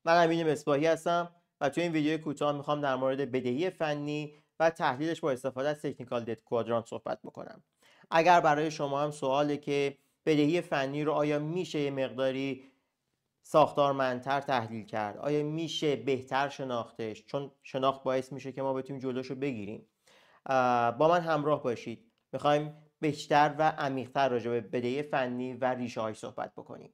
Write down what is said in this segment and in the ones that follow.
من امین مصباحی هستم و توی این ویدیو کوتاه میخوام در مورد بدهی فنی و تحلیلش با استفاده از تکنیکال دیت کوادرانت صحبت بکنم. اگر برای شما هم سواله که بدهی فنی رو آیا میشه یه مقداری ساختارمندتر تحلیل کرد، آیا میشه بهتر شناختش، چون شناخت باعث میشه که ما بتونیم جلوشو بگیریم، با من همراه باشید. میخوایم بیشتر و عمیق‌تر راجع به بدهی فنی و ریشه‌هاش صحبت بکنیم.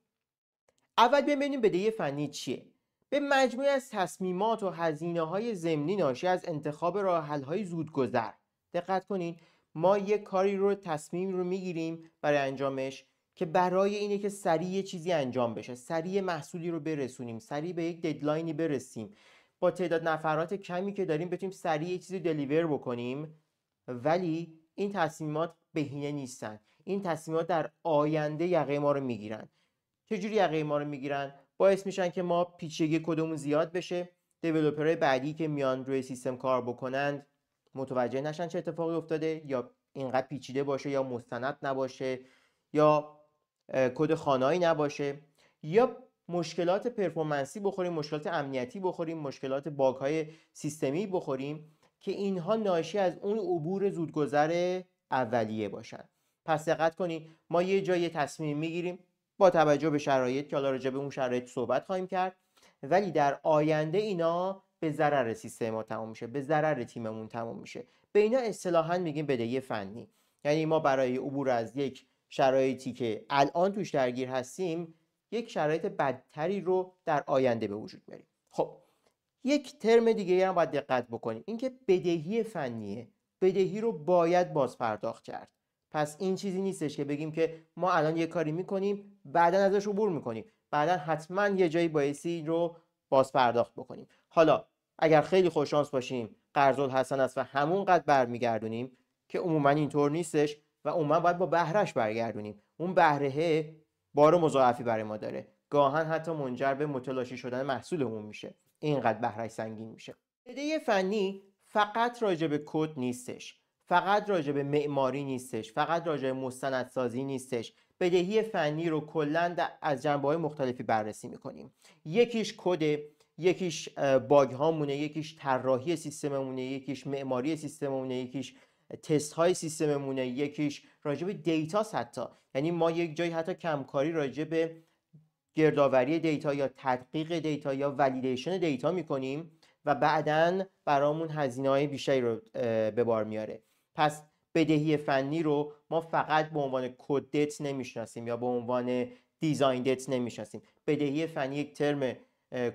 اول ببینیم بدهی فنی چیه. به مجموعه از تصمیمات و هزینه‌های ضمنی ناشی از انتخاب راه‌حل‌های زودگذر. دقت کنین، ما یک کاری رو تصمیم رو میگیریم برای انجامش که برای اینه که سریع یه چیزی انجام بشه، سریع محصولی رو برسونیم، سریع به یک ددلاینی برسیم، با تعداد نفرات کمی که داریم بتونیم سریع یه چیزی دلیور بکنیم. ولی این تصمیمات بهینه نیستن. این تصمیمات در آینده یقه ما رو میگیرن. چجوری یقه ما رو میگیرن؟ باعث میشن که ما پیچیدگی کدمون زیاد بشه، دیولپرهای بعدی که میان روی سیستم کار بکنند متوجه نشن چه اتفاقی افتاده، یا اینقدر پیچیده باشه، یا مستند نباشه، یا کد خانایی نباشه، یا مشکلات پرفورمنسی بخوریم، مشکلات امنیتی بخوریم، مشکلات باگ های سیستمی بخوریم که اینها ناشی از اون عبور زودگذر اولیه باشن. پس دقت کنید، ما یه جای تصمیم میگیریم با توجه به شرایط که حالا راجع به اون شرایط صحبت خواهیم کرد، ولی در آینده اینا به ضرر سیستم ما تموم میشه، به ضرر تیممون تموم میشه. به اینا اصطلاحاً میگیم بدهی فنی. یعنی ما برای عبور از یک شرایطی که الان توش درگیر هستیم، یک شرایط بدتری رو در آینده به وجود میاریم. خب یک ترم دیگه هم باید دقت بکنیم، اینکه بدهی فنیه. بدهی رو باید باز پرداخت کرد. پس این چیزی نیستش که بگیم که ما الان یه کاری میکنیم بعدا ازش عبور میکنیم، بعدا حتما یه جایی بایستی رو باز پرداخت بکنیم. حالا اگر خیلی خوششانس باشیم قرض الحسن است و همون قد برمیگردونیم، که عموما اینطور نیستش و عموما باید با بهرهش برگردونیم. اون بهره بار مضاعفی برای ما داره، گاهن حتی منجر به متلاشی شدن محصولمون میشه، اینقدر بهره‌اش سنگین میشه. بدهی فنی فقط راجع به کد نیستش، فقط راجع به معماری نیستش، فقط راجع به مستندسازی نیستش. بدهی فنی رو کلاً از جنبه‌های مختلفی بررسی می‌کنیم. یکیش کد، یکیش باگ هامونه، یکیش طراحی سیستممونه، یکیش معماری سیستممونه، یکیش تست های سیستممونه، یکیش راجع به دیتاست. حتی یعنی ما یک جایی حتی کمکاری راجع به گردآوری دیتا یا تدقیق دیتا یا ولیدیشن دیتا میکنیم و بعداً برامون هزینه‌های بیشتری رو به بار میاره. پس بدهی فنی رو ما فقط به عنوان کد دت نمیشناسیم یا به عنوان دیزاین دت نمیشناسیم. بدهی فنی یک ترم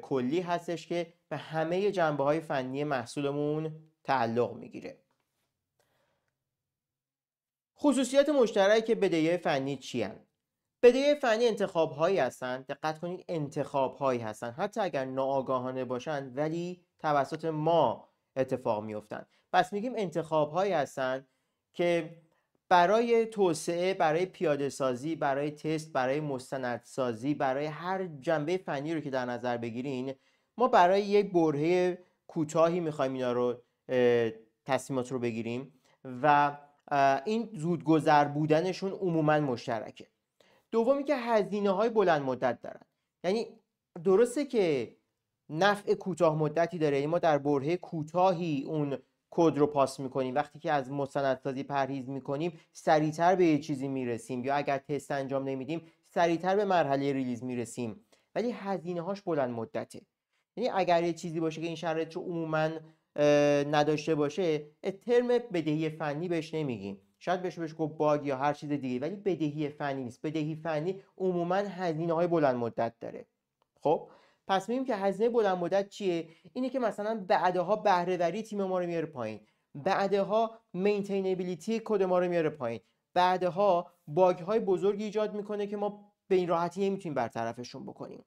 کلی هستش که به همه جنبه‌های فنی محصولمون تعلق میگیره. خصوصیات مشترک بدهی فنی چی هستند؟ بدهی فنی انتخاب هایی هستند. دقت کنید، انتخاب هایی هستند، حتی اگر ناآگاهانه باشند ولی توسط ما اتفاق میافتند. پس میگیم انتخاب هایی هستند که برای توسعه، برای پیاده سازی، برای تست، برای مستندسازی، برای هر جنبه فنی رو که در نظر بگیرین، ما برای یک برهه کوتاهی میخوایم اینا رو تصمیمات رو بگیریم و این زودگذر بودنشون عموما مشترکه. دومی که هزینه‌های بلند مدت دارن. یعنی درسته که نفع کوتاه مدتی داره، یعنی ما در برهه کوتاهی اون کد رو پاس میکنیم، وقتی که از مستندسازی پرهیز میکنیم سریعتر به یه چیزی میرسیم، یا اگر تست انجام نمیدیم سریعتر به مرحله ریلیز میرسیم، ولی هزینه‌هاش بلند مدته. یعنی اگر یه چیزی باشه که این شرایط رو عموما نداشته باشه، ترم بدهی فنی بهش نمیگیم، شاید بهش گفت باگ یا هر چیز دیگه، ولی بدهی فنی نیست. بدهی فنی عموما هزینه‌های بلند مدت داره. خب پس میگیم که هزینه بلند مدت چیه؟ اینه که مثلا بعدها بهره‌وری تیم ما رو میاره پایین، بعدها مینتینبیلیتی کد ما رو میاره پایین، بعدها باگ های بزرگی ایجاد میکنه که ما به این راحتی نمیتونیم برطرفشون بکنیم.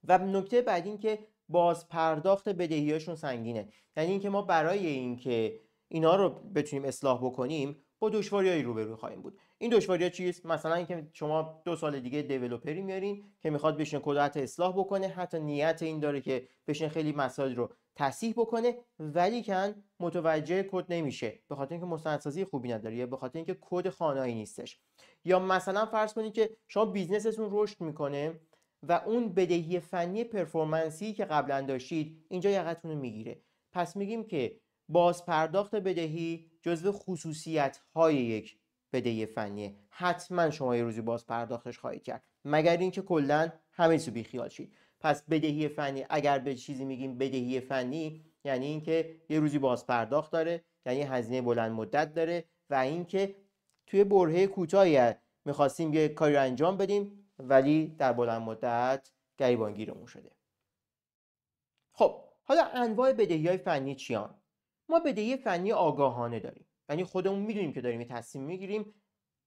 و نکته بعد این که باز پرداخت بدهیاشون سنگینه. یعنی اینکه ما برای اینکه اینا رو بتونیم اصلاح بکنیم با دشواریایی روبرو خواهیم بود. این دشواری‌ها چیست؟ مثلا اینکه شما 2 سال دیگه دیولپری میارین که میخواد بشینه کد حتی اصلاح بکنه، حتی نیت این داره که بشینه خیلی مسائل رو تصحیح بکنه، ولی کن متوجه کد نمیشه به خاطر اینکه مستندسازی خوبی نداره یا به خاطر اینکه کد خانایی نیستش. یا مثلا فرض کنید که شما بیزنستون رشد میکنه و اون بدهی فنی پرفورمنسی که قبلا داشتید اینجا یقتون رو میگیره. پس میگیم که بازپرداخت بدهی جزو خصوصیت‌های یک بدهی فنیه. حتما شما یه روزی بازپرداختش خواهید کرد، مگر اینکه کلا همه چیزو بیخیال شید. پس بدهی فنی، اگر به چیزی میگیم بدهی فنی، یعنی اینکه یه روزی بازپرداخت داره، یعنی هزینه بلند مدت داره و اینکه توی برهه کوتاهی میخواستیم یه کاری رو انجام بدیم ولی در بلند مدت گریبانگیرمون شده. خب حالا انواع بدهی‌های فنی چیان؟ ما بدهی فنی آگاهانه داریم، یعنی خودمون میدونیم که داریم یه تصمیم میگیریم،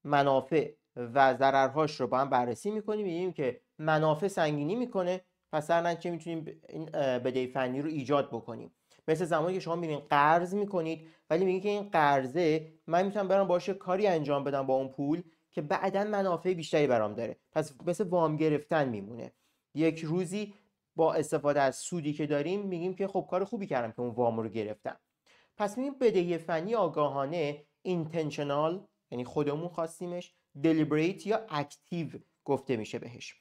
منافع و ضررهاش رو با هم بررسی میکنیم، می‌بینیم که منافع سنگینی میکنه، پس در نتیجه میتونیم این بدهی فنی رو ایجاد بکنیم. مثل زمانی که شما میرین قرض میکنید ولی میگید که این قرضه من میتونم برام باشه کاری انجام بدم با اون پول که بعداً منافع بیشتری برام داره، پس مثل وام گرفتن میمونه. یک روزی با استفاده از سودی که داریم میگیم که خب کار خوبی کردم که اون وام رو گرفتم. پس میگیم بدهی فنی آگاهانه intentional، یعنی خودمون خواستیمش، deliberate یا active گفته میشه بهش.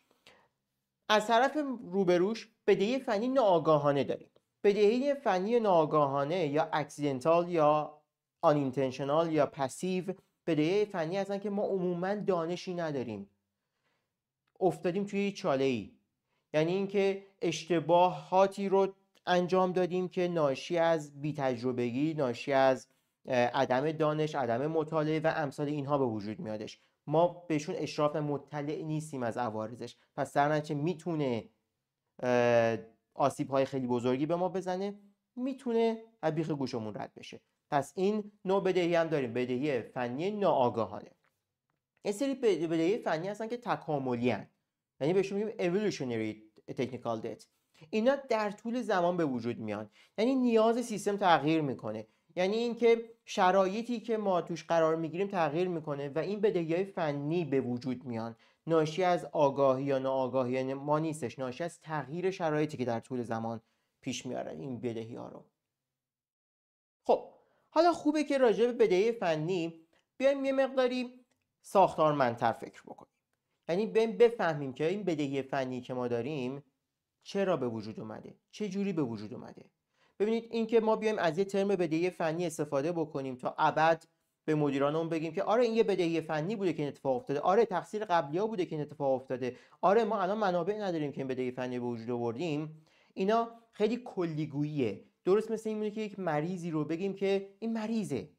از طرف روبروش بدهی فنی ناآگاهانه داریم. بدهی فنی ناآگاهانه یا accidental یا unintentional یا passive بدهی فنی هستن که ما عموما دانشی نداریم، افتادیم توی چاله‌ای، یعنی اینکه اشتباهاتی رو انجام دادیم که ناشی از بی‌تجربگی، ناشی از عدم دانش، عدم مطالعه و امثال اینها به وجود میادش. ما بهشون اشراف مطلع نیستیم از عوارضش، پس در نتیجه میتونه آسیب‌های خیلی بزرگی به ما بزنه، میتونه از بیخ گوشمون رد بشه. پس این نوع بدهی هم داریم، بدهی فنی ناآگاهانه. یه سری بدهی فنی هستن که تکاملی هستن، یعنی بهشون میگیم evolutionary technical debt. اینا در طول زمان به وجود میان، یعنی نیاز سیستم تغییر میکنه، یعنی اینکه شرایطی که ما توش قرار میگیریم تغییر میکنه و این بدهی‌های فنی به وجود میان. ناشی از آگاهی یا ناآگاهی ما نیستش، ناشی از تغییر شرایطی که در طول زمان پیش میاره این بدهی ها رو. خب حالا خوبه که راجع به بدهی فنی بیایم یه مقداری ساختارمندتر فکر بکنیم، یعنی بفهمیم که این بدهی فنی که ما داریم چرا به وجود اومده، چه جوری به وجود اومده. ببینید این که ما بیایم از یه ترم بدهی فنی استفاده بکنیم تا ابد به مدیرانمون بگیم که آره این یه بدهی فنی بوده که این اتفاق افتاده، آره تقصیر قبلی‌ها بوده که این اتفاق افتاده، آره ما الان منابع نداریم که این بدهی فنی به وجود آوردیم، اینا خیلی کلیگوییه. درست مثل این که یک مریضی رو بگیم که این مریضه،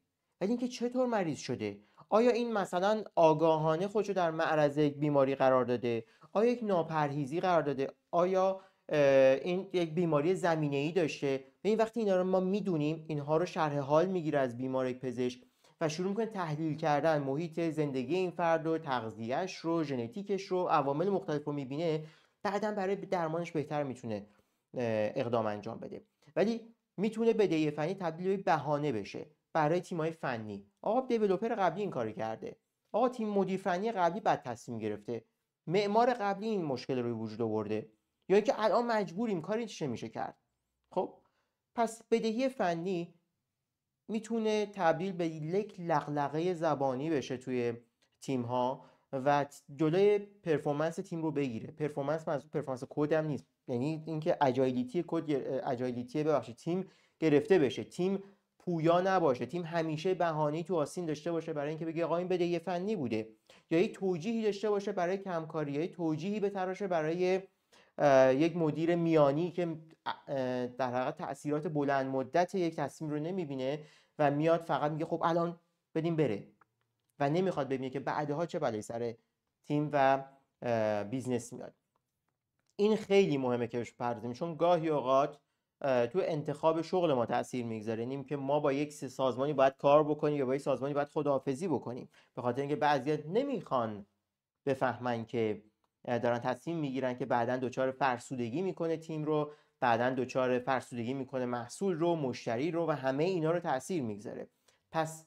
ولی اینکه چطور مریض شده، آیا این مثلا آگاهانه خودشو در معرض یک بیماری قرار داده، آیا یک ناپرهیزی قرار داده، آیا این یک بیماری زمینه‌ای داشته. این وقتی اینا رو ما میدونیم، اینها رو شرح حال میگیره از بیمار پزشک و شروع میکنه تحلیل کردن محیط زندگی این فرد رو، تغذیه‌اش رو، ژنتیکش رو، عوامل مختلف رو میبینه، بعداً برای درمانش بهتر میتونه اقدام انجام بده. ولی میتونه بدهی فنی تبدیل به بهانه بشه برای تیم‌های فنی. آقا دیولپر قبلی این کارو کرده، آقا تیم مدیر فنی قبلی بد تصمیم گرفته، معمار قبلی این مشکل رو به وجود آورده، یا اینکه الان مجبوریم، کاری چه میشه کرد. خب پس بدهی فنی میتونه تبدیل به یک لغلقه زبانی بشه توی تیم ها و جلوی پرفورمنس تیم رو بگیره. پرفورمنس منظور پرفورمنس کد هم نیست، یعنی اینکه اجایلیتی کد، اجایلیتی ببخشید تیم گرفته بشه، تیم پویا نباشه، تیم همیشه بهانه‌ای تو آستین داشته باشه برای اینکه بگه آقا این بدهی فنی بوده، یا یک توجیهی داشته باشه برای کمکاری، یا توجیهی بتراشه برای یک مدیر میانی که در حقیقت تأثیرات بلند مدت یک تصمیم رو نمیبینه و میاد فقط میگه خب الان بدیم بره و نمیخواد ببینه که بعدها چه بلایی سر تیم و بیزنس میاد. این خیلی مهمه که بهش بپردازیم، چون گاهی اوقات تو انتخاب شغل ما تاثیر میگذاره، یعنی که ما با یک سازمانی باید کار بکنیم یا با یک سازمانی باید خداحافظی بکنیم، به خاطر اینکه بعضیا نمیخوان بفهمن که دارن تصمیم میگیرن که بعداً دچار فرسودگی میکنه تیم رو، بعداً دچار فرسودگی میکنه محصول رو، مشتری رو، و همه اینا رو تاثیر میگذاره. پس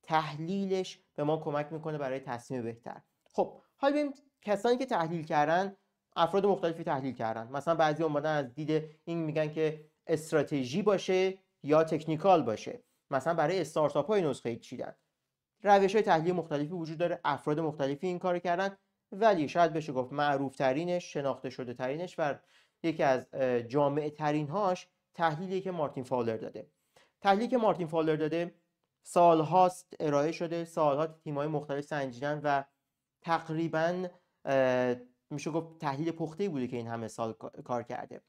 تحلیلش به ما کمک میکنه برای تصمیم بهتر. خب حالا ببینیم کسانی که تحلیل کردن، افراد مختلفی تحلیل کردن، مثلا بعضی اومدن از دید این میگن که استراتژی باشه یا تکنیکال باشه، مثلا برای استارتاپ های نسخه چیدن. روش‌های تحلیل مختلفی وجود داره، افراد مختلفی این کارو کردن ولی شاید بشه گفت معروف ترینش، شناخته شده ترینش و یکی از جامع ترین هاش تحلیلی که مارتین فاولر داده. تحلیلی که مارتین فاولر داده سالهاست ارائه شده، سالها تیم‌های مختلف سنجیدن و تقریباً میشه گفت تحلیل پخته‌ای بوده که این همه سال کار کرده.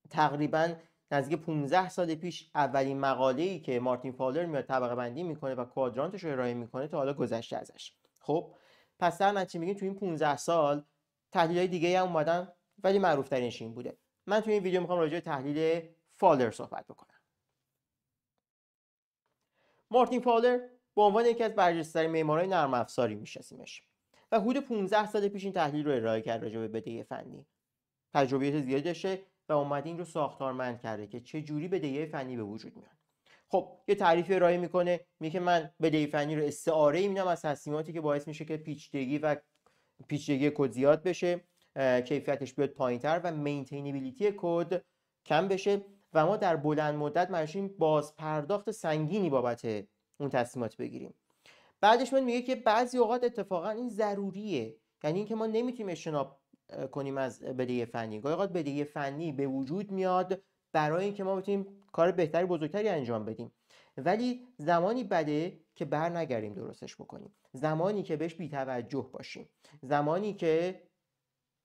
تقریباً نزدیک 15 سال پیش اولین مقاله‌ای که مارتین فاولر میاد طبقه بندی میکنه و کوادرانتش رو ارائه میکنه تا حالا گذشته ازش. خب پس در نتیجه میگیم تو این 15 سال تحلیل‌های دیگه هم اومدن ولی معروف ترینش این بوده. من تو این ویدیو میخوام راجع به تحلیل فاولر صحبت بکنم. مارتین فاولر به عنوان یکی از برجسته‌ترین معمارای نرم افزاری میشناسیمش و حدود 15 سال پیش این تحلیل رو ارائه کرد راجع به بدهی فنی. تجربیات زیادی داشته و اومده این رو ساختارمند کرده که چه جوری بدهی فنی به وجود میاد. خب یه تعریفی ارائه میکنه، میگه من بدهی فنی رو استعاره میدم از تصمیماتی که باعث میشه که پیچیدگی کد زیاد بشه، کیفیتش بیاد پایینتر و مینتینبیلیتی کد کم بشه و ما در بلند مدت مجبوریم باز پرداخت سنگینی بابت اون تصمیمات بگیریم. بعدش من میگه که بعضی اوقات اتفاقا این ضروریه، یعنی اینکه ما نمیتونیم اجتناب کنیم از بدهی فنی. گاهی اوقات بدهی فنی به وجود میاد برای اینکه ما بتونیم کار بهتری بزرگتری انجام بدیم، ولی زمانی بده که بر نگردیم درستش بکنیم، زمانی که بهش بی‌توجه باشیم، زمانی که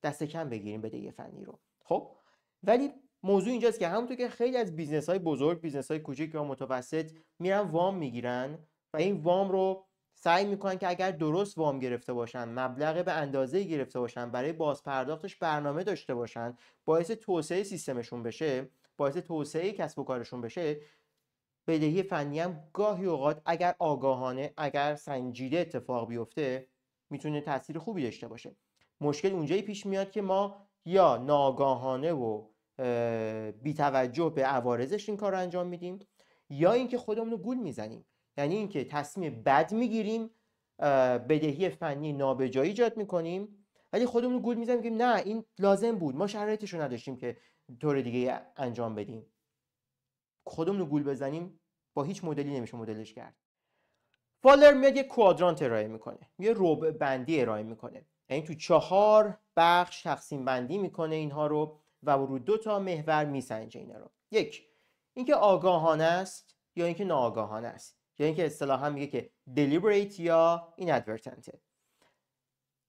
دست کم بگیریم بدهی فنی رو. خب ولی موضوع اینجاست که همونطور که خیلی از بیزنس‌های بزرگ، بیزنس‌های کوچیک یا متوسط میرن وام میگیرن و این وام رو سعی میکنن که اگر درست وام گرفته باشن، مبلغ به اندازه گرفته باشن، برای بازپرداختش برنامه داشته باشن، باعث توسعه سیستمشون بشه، باعث توسعه کسب و کارشون بشه، بدهی فنی هم گاهی اوقات اگر آگاهانه، اگر سنجیده اتفاق بیفته میتونه تاثیر خوبی داشته باشه. مشکل اونجایی پیش میاد که ما یا ناآگاهانه و بی توجه به عوارضش این کار رو انجام میدیم، یا اینکه خودمون رو گول میزنیم، یعنی اینکه تصمیم بد میگیریم، بدهی فنی نابجایی ایجاد میکنیم ولی خودمون رو گول میزنیم که نه این لازم بود، ما شرایطش رو نداشتیم که طور دیگه انجام بدیم. خودمون رو گول بزنیم با هیچ مدلی نمیشه مدلش کرد. فاولر میاد یه کوادرانت ارائه میکنه، یه ربع بندی ارائه میکنه، یعنی تو 4 بخش تقسیم بندی میکنه اینها رو و رو 2 تا محور میسنجه اینا رو. یک، اینکه آگاهانه است یا اینکه ناآگاهانه است، یا اینکه اصطلاحا میگه که deliberate یا inadvertent.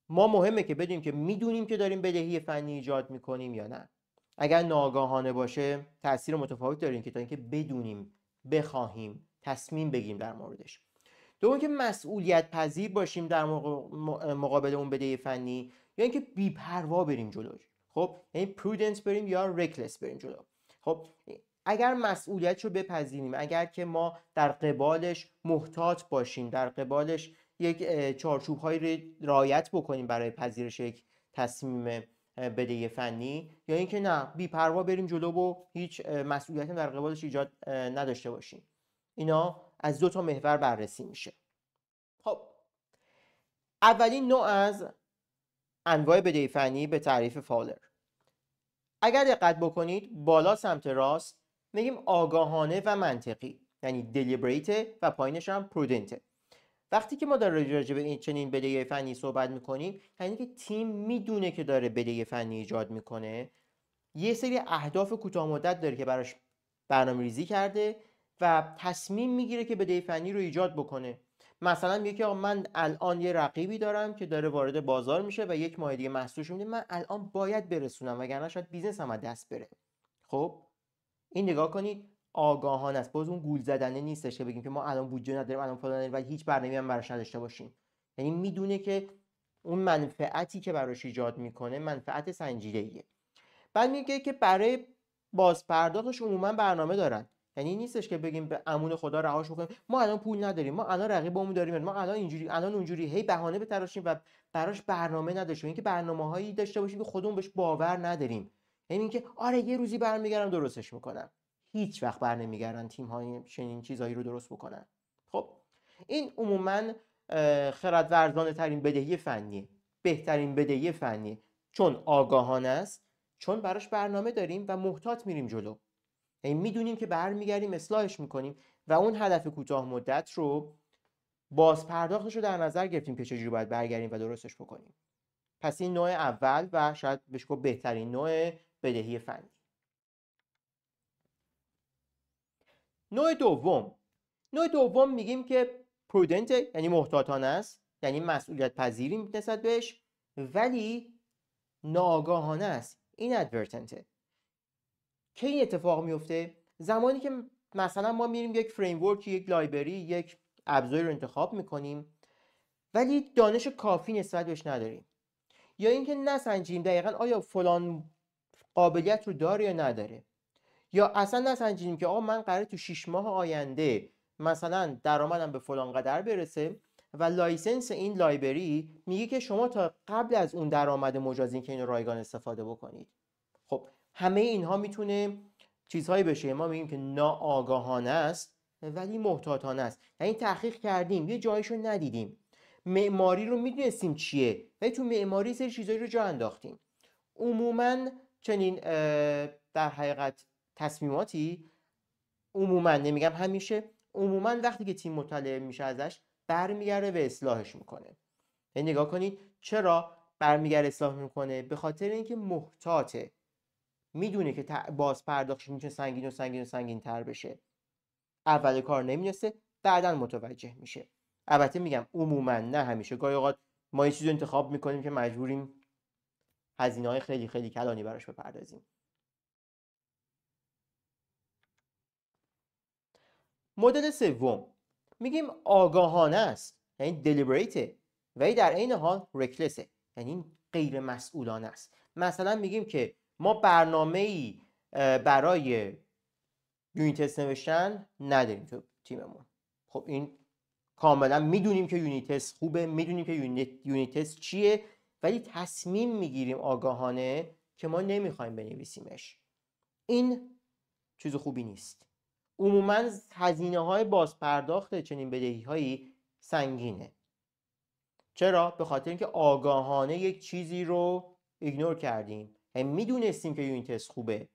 ما مهمه که بدونیم که میدونیم که داریم بدهی فنی ایجاد میکنیم یا نه. اگر ناآگاهانه باشه تاثیر متفاوت داره که تا اینکه بدونیم، بخواهیم، تصمیم بگیریم در موردش. دوم که مسئولیت پذیر باشیم در مقابل اون بدهی فنی، یا اینکه بی‌پروا بریم جلو. خب یعنی پرودنس بریم یا رکلس بریم جلو. خب اگر مسئولیت رو بپذیریم، اگر که ما در قبالش محتاط باشیم، در قبالش یک چارچوب‌هایی رعایت بکنیم برای پذیرش یک تصمیم بدهی فنی، یا اینکه نه بی‌پروا بریم جلو و هیچ مسئولیتی در قبالش ایجاد نداشته باشیم. اینا از 2 تا محور بررسی میشه. خب اولین نوع از انواع بدهی فنی به تعریف فاولر. اگر دقت بکنید بالا سمت راست میگیم آگاهانه و منطقی، یعنی deliberate و پایینش هم prudent. وقتی که ما داریم راجع به این چنین بدهی فنی صحبت میکنیم، یعنی که تیم میدونه که داره بدهی فنی ایجاد میکنه، یه سری اهداف کوتاه مدت داره که براش برنامه‌ریزی کرده و تصمیم میگیره که بدهی فنی رو ایجاد بکنه. مثلا میگه که من الان یه رقیبی دارم که داره وارد بازار میشه و 1 ماه دیگه محصولش میده، من الان باید برسونم وگرنه شاید بیزنسم از دست بره. خب این نگاه کنید آگاهانه است، باز اون گول زدنه نیستش که بگیم که ما الان بودجه نداریم، الان فلان نداریم ولی هیچ برنامه‌ای هم براش نداشته باشیم. یعنی میدونه که اون منفعتی که براش ایجاد میکنه منفعت سنجیده‌ایه. بعد میگه که برای بازپرداختش عموما برنامه دارن، یعنی نیستش که بگیم به امون خدا رهاش بکنیم، ما الان پول نداریم، ما الان رقیبمون داریم، ما الان اینجوری الان اونجوری، هی بهانه بتراشیم و براش برنامه نداشتیم. اینکه برنامه‌هایی داشته باشیم که خودمون بهش باور نداریم، یعنی اینکه آره یه روزی برمیگردم درستش میکنم. هیچ وقت برنمیگردن تیم‌های چنین چیزایی رو درست بکنن. خب این عموما خردورزانه ترین بدهی فنی، بهترین بدهی فنی، چون آگاهانه است، چون براش برنامه داریم و محتاط میریم جلو، یعنی میدونیم که برمیگردیم اصلاحش میکنیم و اون هدف کوتاه مدت رو باز پرداختش رو در نظر گرفتیم که چجوری باید برگردیم و درستش بکنیم. پس این نوع اول و شاید بهش گفت بهترین نوع بدهی فنی. نوع دوم میگیم که پرودنت، یعنی محتاطانه است، یعنی مسئولیت پذیری نسبت بهش، ولی ناآگاهانه است، اینادورتنته. کی این اتفاق میفته؟ زمانی که مثلا ما میریم یک فریمورک، یک لایبرری، یک ابزاری رو انتخاب میکنیم ولی دانش کافی نسبت بهش نداریم، یا اینکه نسنجیم دقیقاً آیا فلان قابلیت رو داره یا نداره، یا اصلا نسنجیم که آقا من قراره تو 6 ماه آینده مثلا درآمدم به فلان قدر برسه و لایسنس این لایبرری میگه که شما تا قبل از اون درآمد مجازی که اینو رایگان استفاده بکنید. خب همه اینها میتونه چیزهایی بشه ما میگیم که ناآگاهانه است ولی محتاطانه است، یعنی تحقیق کردیم یه جایشو ندیدیم، معماری رو میدونستیم چیه ولی تو معماری سری چیزایی رو جا انداختیم. عموما چنین در حقیقت تصمیماتی، عموما نمیگم همیشه، عموما وقتی که تیم مطلع میشه ازش برمیگرده و اصلاحش میکنه. یعنی نگاه کنید چرا برمیگرده اصلاح میکنه؟ به خاطر اینکه محتاطه، میدونه که باز پرداختش میتونه سنگین و سنگین و سنگین تر بشه، اول کار نمیرسه بعدا متوجه میشه. البته میگم عموما نه همیشه، گاهی اوقات ما یه چیزی انتخاب میکنیم که مجبوریم هزینه‌های خیلی خیلی کلانی براش بپردازیم. مدل سوم میگیم آگاهانه است، یعنی دلیبریته، ولی در عین حال رکلسه، یعنی غیر مسئولانه است. مثلا میگیم که ما برنامه‌ای برای یونیت تست نوشتن نداریم تو تیممون. خب این کاملا میدونیم که یونیت تست خوبه، میدونیم که یونیت تست چیه، ولی تصمیم میگیریم آگاهانه که ما نمیخوایم بنویسیمش. این چیز خوبی نیست. عموما هزینه‌های بازپرداخت چنین بدهی‌هایی سنگینه. چرا؟ به خاطر اینکه آگاهانه یک چیزی رو ایگنور کردیم. یعنی میدونستیم که یونیت تست خوبه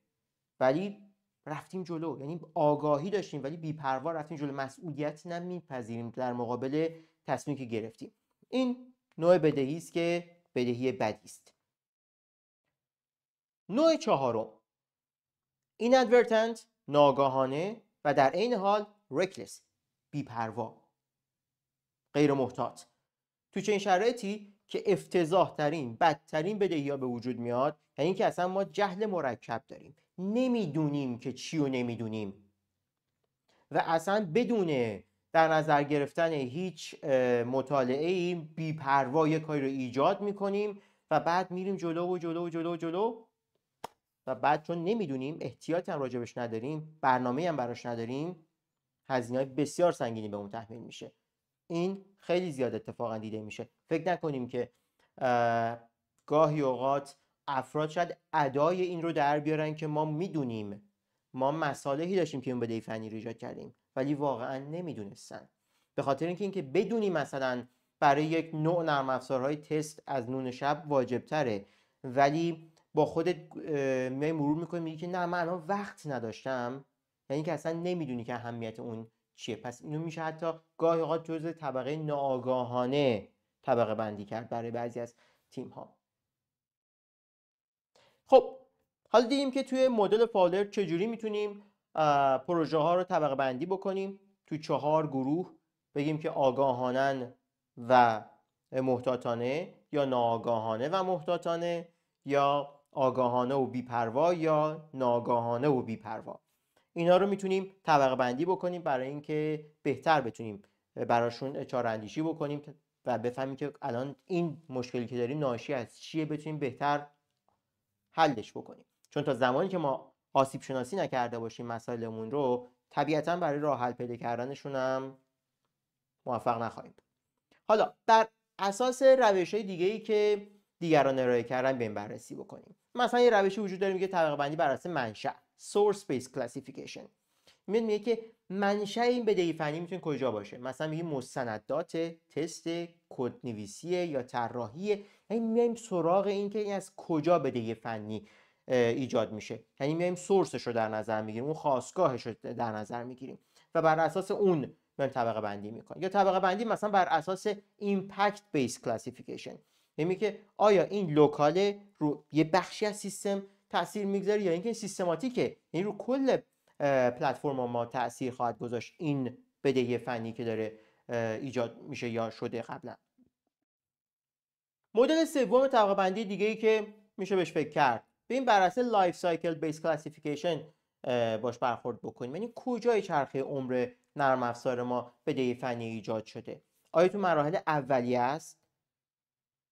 ولی رفتیم جلو، یعنی آگاهی داشتیم ولی بی‌پروا رفتیم جلو، مسئولیت نمیپذیریم در مقابل تصمیمی که گرفتیم. این نوع بدهی است که بدهی بدی است. نوع چهارم inadvertent، ناگاهانه و در عین حال reckless، بی‌پروا، غیر محتاط. تو چنین شرایطی که افتضاح ترین بدترین بدهی‌ها به وجود میاد، یعنی که اصلا ما جهل مرکب داریم، نمیدونیم که چی رو نمیدونیم و اصلا بدون در نظر گرفتن هیچ مطالعه‌ای بی‌پروا یک کاری رو ایجاد میکنیم و بعد میریم جلو و جلو و جلو و جلو و بعد چون نمیدونیم، احتیاطی هم راجبش نداریم، برنامه‌ای هم براش نداریم، هزینه‌های بسیار سنگینی به اون تحمیل میشه. این خیلی زیاد اتفاقا دیده میشه. فکر نکنیم که گاهی اوقات افراد شاید ادای این رو در بیارن که ما میدونیم، ما مصالحی داشتیم که اون بدهی فنی رو ایجاد کردیم، ولی واقعا نمیدونستن. به خاطر اینکه بدونی مثلا برای یک نوع نرم افزارهای تست از نون شب واجب تره، ولی با خودت مرور میکنی میگی که نه من الان وقت نداشتم، یعنی که اصلا نمیدونی که اهمیت اون چیه. پس اینو میشه حتی گاهی اوقات جزء طبقه ناآگاهانه طبقه بندی کرد برای بعضی از تیم ها. خب حالا دیدیم که توی مدل فالر چجوری میتونیم پروژه ها رو طبقه بندی بکنیم تو 4 گروه، بگیم که آگاهانه و محتاطانه، یا ناآگاهانه و محتاطانه، یا آگاهانه و بی‌پروا، یا ناآگاهانه و بی‌پروا. اینا رو میتونیم طبقه بندی بکنیم برای اینکه بهتر بتونیم براشون چاره اندیشی بکنیم و بفهمیم که الان این مشکلی که داریم ناشی از چیه، بتونیم بهتر حلش بکنیم. چون تا زمانی که ما آسیب شناسی نکرده باشیم مسائلمون رو، طبیعتاً برای راه حل پیدا کردنشون هم موفق نخواهیم. حالا بر اساس روش‌های دیگه‌ای که دیگران ارائه کردن بریم بررسی بکنیم. مثلا یه روشی وجود داره میگه طبقه بندی بر اساس منشأ، source based classification. میگه که منشأ این بدهی فنی میتونه کجا باشه. مثلا میگیم مستندات تست، کدنویسی یا طراحی. یعنی میایم سراغ این که این از کجا بدهی فنی ایجاد میشه، یعنی میایم سورسش رو در نظر میگیریم، اون خاستگاهش رو در نظر میگیریم و بر اساس اون میایم طبقه بندی میکنیم. یا طبقه بندی مثلا بر اساس impact based classification، یعنی که آیا این لوکاله رو یه بخشی از سیستم تاثیر میگذاره یا اینکه سیستماتیکه، یعنی رو کل پلتفرم ما تاثیر خواهد گذاشت این بدهی فنی که داره ایجاد میشه یا شده قبلا. مدل سوم طبقه بندی دیگه ای که میشه بهش فکر کرد، به این بر اساس لایف سایکل بیس کلاسیفیکیشن باش برخورد بکنیم. یعنی کجای چرخه عمر نرم افزار ما بدهی فنی ایجاد شده؟ آیا تو مراحل اولیه است،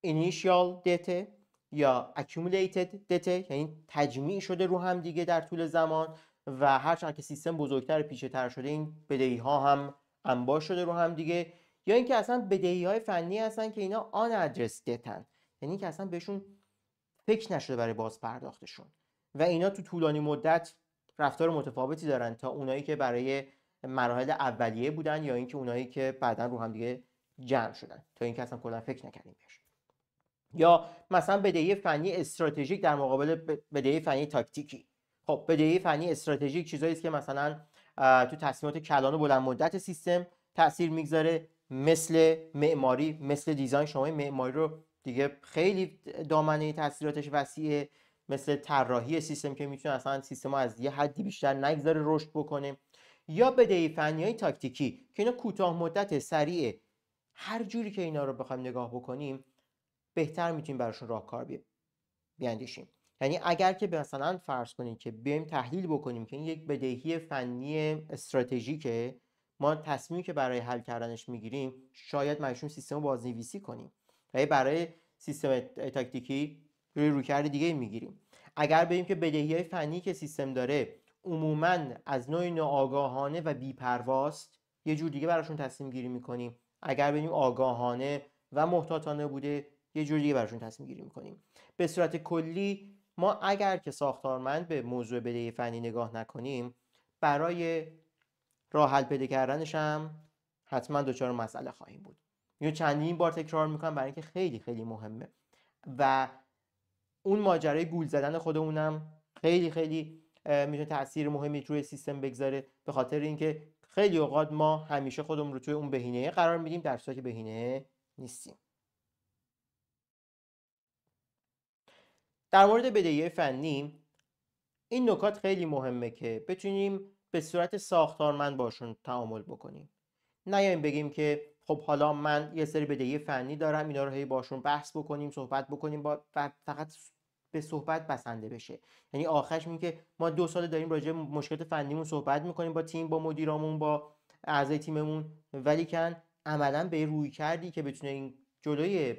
initial data، یا accumulated data، یعنی تجمیع شده رو هم دیگه در طول زمان و هرچند که سیستم بزرگتر پیچیده‌تر شده این بدهی ها هم انبار شده رو هم دیگه، یا اینکه اصلا بدهی های فنی هستن که اینا آن ادرس دتن، یعنی که اصلا بهشون فکر نشده برای باز پرداختشون و اینا تو طولانی مدت رفتار متفاوتی دارن تا اونایی که برای مراحل اولیه بودن یا اینکه اونایی که بعداً رو هم دیگه جمع شدن تا اینکه اصلا کلا فکر نکردیم بهش. یا مثلا بدهی فنی استراتژیک در مقابل بدهی فنی تاکتیکی. خب بدهی فنی استراتژیک چیزایی است که مثلا تو تصمیمات کلان و بلند مدت سیستم تاثیر میگذاره، مثل معماری، مثل دیزاین. شما معماری رو دیگه خیلی دامنه تاثیراتش وسیعه، مثل طراحی سیستم که میتونه اصلا سیستم از یه حدی بیشتر نگذاره رشد بکنه. یا بدهی فنی‌های تاکتیکی که اینا کوتاه مدت، سریعه، هر جوری که اینا رو بخوایم نگاه بکنیم بهتر میتونیم براشون راهکار بیاندیشیم. یعنی اگر که مثلا فرض کنیم که بیایم تحلیل بکنیم که این یک بدهی فنی استراتژیکه، ما تصمیمی که برای حل کردنش میگیریم شاید مجبور سیستم رو بازنویسی کنیم و برای سیستم تاکتیکی رویکرد دیگه میگیریم. اگر ببینیم که بدهی‌های فنی که سیستم داره عموماً از نوع ناآگاهانه و بی‌پرواست، یه جور دیگه براشون تصمیم گیری میکنیم. اگر ببینیم آگاهانه و محتاطانه بوده، یه جور دیگه براشون تصمیم گیری میکنیم. به صورت کلی ما اگر که ساختارمند به موضوع بدهی فنی نگاه نکنیم، برای راه حل پیدا کردنش هم حتما دچار مسئله خواهیم بود. اینو چندین بار تکرار میکنم برای اینکه خیلی خیلی مهمه و اون ماجرای گول زدن خودمونم خیلی خیلی میتونه تاثیر مهمی روی سیستم بگذاره، به خاطر اینکه خیلی اوقات ما همیشه خودمون رو توی اون بهینه قرار میدیم در صورتی که بهینه نیستیم. در مورد بدهی فنی این نکات خیلی مهمه که بتونیم به صورت ساختارمند باشون تعامل بکنیم. نیایم بگیم که خب حالا من یه سری بدهی فنی دارم، اینا رو هی باشون بحث بکنیم، صحبت بکنیم فقط به صحبت بسنده بشه. یعنی آخرش میگه که ما 2 سال داریم راجع به مشکلات فنیمون صحبت میکنیم با تیم، با مدیرامون، با اعضای تیممون، ولی کن عملا به روی کردی که بتونه این جلوی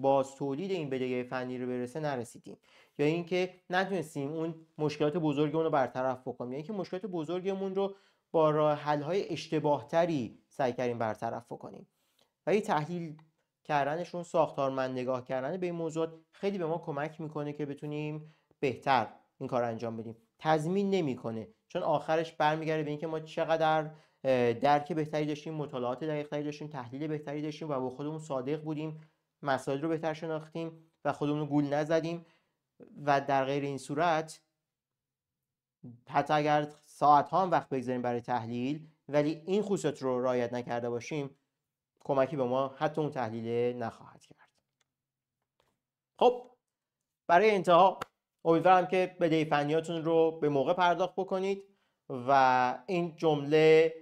باز تولید این بدهی فنی رو برسه نرسیدیم، یا اینکه نتونستیم اون مشکلات بزرگمون رو برطرف بکنیم، یا اینکه مشکلات بزرگمون رو با راه حل‌های اشتباه‌تری سعی کردیم برطرف بکنیم. و این تحلیل کردنشون، ساختارمند نگاه کردن به این موضوعات خیلی به ما کمک میکنه که بتونیم بهتر این کار انجام بدیم. تضمین نمیکنه، چون آخرش برمیگرده به اینکه ما چقدر درک بهتری داشتیم، مطالعات دقیق‌تری داشتیم، تحلیل بهتری داشتیم و با خودمون صادق بودیم، مسائل رو بهتر شناختیم و خودمون رو گول نزدیم. و در غیر این صورت حتی اگر ساعت‌ها هم وقت بگذاریم برای تحلیل ولی این خصوصیات رو رعایت نکرده باشیم، کمکی به ما حتی اون تحلیل نخواهد کرد. خب برای انتها امیدوارم که بدهی فنیاتون رو به موقع پرداخت بکنید و این جمله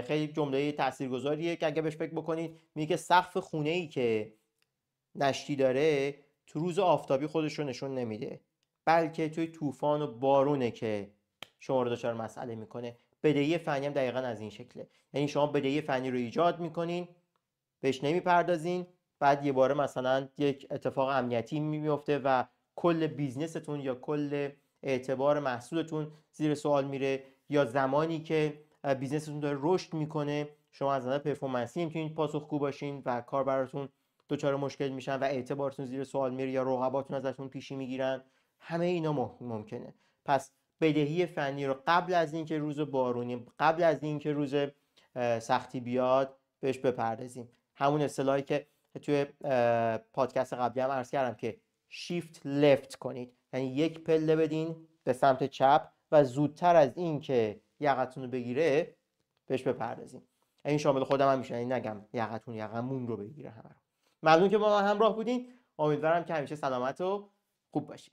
خیلی جمله تاثیرگذاریه که اگه بهش فکر بکنید، میگه که سقف خونه‌ای که نشتی داره تو روز آفتابی خودش رو نشون نمیده، بلکه توی طوفان و بارونه که شما رو دچار مسئله میکنه. بدهی فنی هم دقیقاً از این شکله. یعنی شما بدهی فنی رو ایجاد میکنین، بهش نمیپردازین، بعد یه باره مثلا یک اتفاق امنیتی میفته و کل بیزنستون یا کل اعتبار محصولتون زیر سوال میره، یا زمانی که بیزنستون داره رشد میکنه شما از نظر پرفورمنسی نمیتونید پاسخگو باشین و کاربراتون دچار مشکل میشن و اعتبارتون زیر سوال میره یا رقباتون ازتون پیشی میگیرن. همه اینا ممکنه. پس بدهی فنی رو قبل از اینکه روز بارونی، قبل از اینکه روز سختی بیاد بهش بپردازیم. همون اصطلاحی که توی پادکست قبلی هم عرض کردم که شیفت لفت کنید، یعنی یک پله بدین به سمت چپ و زودتر از این که یقتون رو بگیره بهش بپردازیم. این شامل خودم هم میشه، یعنی نگم یقتون یقمون رو بگیره همه رو. ممنون که با من همراه بودین. امیدوارم که همیشه سلامت و خوب باشید.